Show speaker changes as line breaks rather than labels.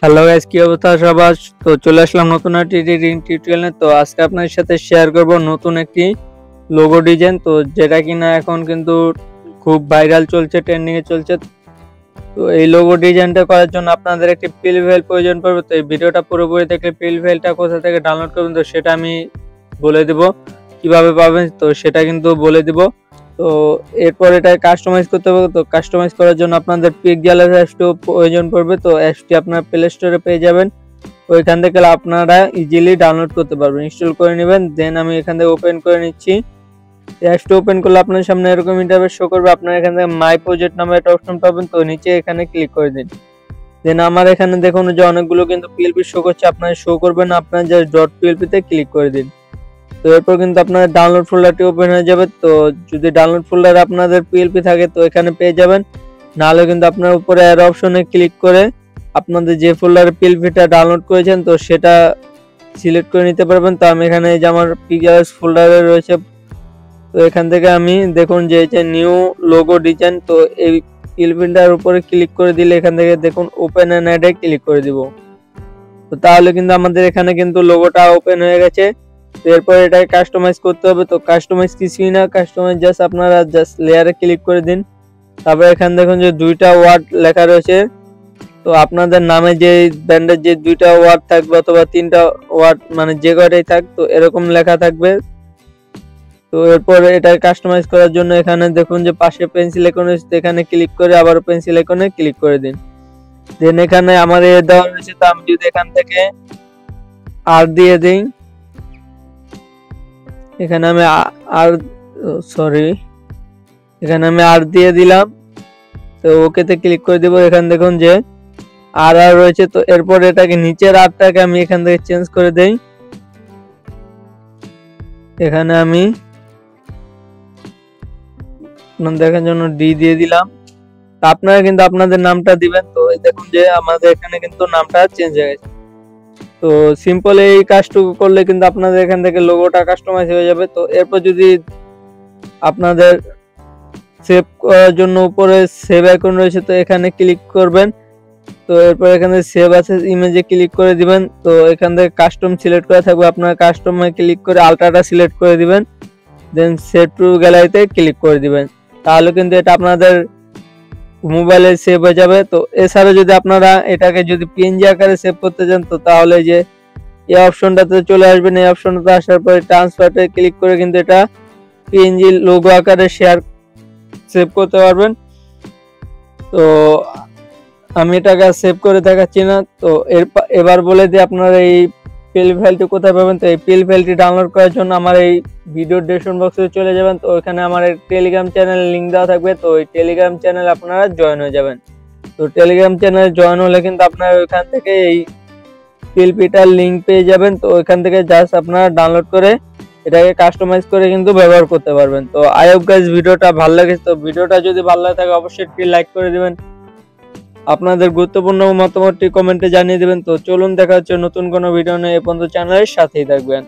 Hello guys, কি অবস্থা সবার? তো চলে আসলাম নতুন একটি এডিটিং টিউটোরিয়ালে। তো আজকে আপনাদের সাথে শেয়ার করব নতুন একটি লোগো ডিজাইন, তো যেটা কিনা এখন কিন্তু খুব ভাইরাল চলছে, ট্রেন্ডিং এ চলছে। তো এই লোগো ডিজাইনটা করার জন্য আপনাদের একটি পিল ফাইল প্রয়োজন পড়বে। তো এই ভিডিওটা পুরোপুরি দেখলে পিল ফাইলটা কোথা থেকে ডাউনলোড করবেন তো সেটা আমি বলে দেব, কিভাবে পাবেন তো সেটা কিন্তু বলে দিব। তো এরপর এটা কাস্টমাইজ করতে হবে। তো কাস্টমাইজ করার জন্য আপনাদের পিক্সেল অ্যাপসটি প্রয়োজন পড়বে। তো অ্যাপসটি আপনার প্লে স্টোরে পেয়ে যাবেন, ওইখান থেকে আপনারা ইজিলি ডাউনলোড করতে পারবেন, ইনস্টল করে নেবেন। দেন আমি এখান থেকে ওপেন করে নিচ্ছি। অ্যাপসটি ওপেন করলে আপনার সামনে এরকম ইন্টারফেস শো করবে। আপনারা এখান থেকে মাই প্রজেক্ট নামে একটা অপশন পাবেন, তো নিচে এখানে ক্লিক করে দিন। দেন আমার এখানে দেখুন যে অনেকগুলো কিন্তু পিএলপি শো করছে, আপনারা শো করবে না, আপনারা জাস্ট ডট পিএলপি তে ক্লিক করে দিন। তো এরপর কিন্তু আপনাদের ডাউনলোড ফোল্ডারটি ওপেন হয়ে যাবে। তো যদি ডাউনলোড ফোল্ডার আপনাদের পিএলপি থাকে তো এখানে পেয়ে যাবেন, নাহলে কিন্তু আপনার উপরে অ্যারো অপশনে ক্লিক করে আপনাদের যে ফোল্ডারে পিএলপিটা ডাউনলোড করেছেন তো সেটা সিলেক্ট করে নিতে পারবেন। তো আমি এখানে এই যে আমার পিক্সেলস ফোল্ডারে রয়েছে, তো এখান থেকে আমি দেখুন যে এই যে নিউ লোগো ডিজাইন, তো এই পিএলপিটার উপরে ক্লিক করে দিলে এখান থেকে দেখুন ওপেন এন্ড অ্যাড এ ক্লিক করে দিব। তো তাহলে কিন্তু আমাদের এখানে কিন্তু লোগোটা ওপেন হয়ে গেছে। এরপর এটাকে কাস্টমাইজ করতে হবে। তো কাস্টমাইজ কিছুই না, কাস্টমাইজ জাস্ট আপনারা জাস্ট লেয়ারে ক্লিক করে দিন। তারপর এখানে দেখুন যে দুইটা ওয়ার্ড লেখা রয়েছে। তো আপনাদের নামে যে ব্যান্ডের যে দুইটা ওয়ার্ড থাকবে অথবা তিনটা ওয়ার্ড, মানে যে কয়টাই থাক, তো এরকম লেখা থাকবে। তো এরপর এটাকে কাস্টমাইজ করার জন্য এখানে দেখুন যে পাশে পেন্সিল আইকন রয়েছে, এখানে ক্লিক করে আবার পেন্সিল আইকনে ক্লিক করে দিন। দেন এখানে আমার এ দেওয়া রয়েছে, তো আমি যদি এখান থেকে আর দিয়ে দিই, এখানে আমি আর এখানে আমি আর দিয়ে দিলাম। তো ওকেতে ক্লিক করে দিব। এখানে দেখুন যে আর আর রয়েছে। তো এরপর এটাকে নিচের আরটাকে আমি এখান থেকে চেঞ্জ করে দেই। এখানে আমি দেখার জন্য ডি দিয়ে দিলাম। আপনারা কিন্তু আপনাদের নামটা দিবেন। তো দেখুন যে আমাদের এখানে কিন্তু নামটা চেঞ্জ হয়ে গেছে। তো সিম্পল এই কাজটুকু করলে কিন্তু আপনাদের এখান থেকে লোগোটা কাস্টমাইজ হয়ে যাবে। তো এরপর যদি আপনাদের সেভ করার জন্য উপরে সেভ আইকন রয়েছে, তো এখানে ক্লিক করবেন। তো এরপর এখানে সেভ আছে ইমেজে ক্লিক করে দিবেন। তো এখান থেকে কাস্টম সিলেক্ট করা থাকবে, আপনারা কাস্টমে ক্লিক করে আলট্রাটা সিলেক্ট করে দিবেন। দেন সেভ টু গ্যালারিতে ক্লিক করে দিবেন, তাহলে কিন্তু এটা আপনাদের মোবাইলে সেভ হয়ে যাবে। তো এছাড়া যদি আপনারা এটাকে যদি পিএনজি আকারে সেভ করতে চান, তো তাহলে যে এই অপশনটাতে চলে আসবেন। এই অপশনটাতে আসার পরে ট্রান্সফারে ক্লিক করে কিন্তু এটা পিএনজি লোগো আকারে সেভ করতে পারবেন। তো আমি এটাকে সেভ করে দেখাচ্ছি না। তো এবার বলে দিই আপনারা এই পিএল ফাইলটি কোথায় পাবেন। তো এই পিএল ফাইলটি ডাউনলোড করার জন্য আমার এই ভিডিও ডেসক্রিপশন বক্সে চলে যাবেন। তো ওখানে আমার টেলিগ্রাম চ্যানেল লিংক দেওয়া থাকবে। তো ওই টেলিগ্রাম চ্যানেল আপনারা জয়েন হয়ে যাবেন। তো টেলিগ্রাম চ্যানেল জয়েন হলে কিন্তু আপনারা ওইখান থেকে এই পিএলপিটার লিংক পেয়ে যাবেন। তো ওইখান থেকে জাস্ট আপনারা ডাউনলোড করে এটাকে কাস্টমাইজ করে কিন্তু ব্যবহার করতে পারবেন। তো আই হোপ গাইস ভিডিওটা ভালো লাগেছে। তো ভিডিওটা যদি ভালো লাগে থাকে অবশ্যই একটি লাইক করে দিবেন, আপনাদের গুরুত্বপূর্ণ মতামতটি কমেন্টে জানিয়ে দিবেন। তো চলুন দেখা হচ্ছে নতুন কোনো ভিডিও নিয়ে, এ পর্যন্ত চ্যানেলের সাথেই থাকবেন।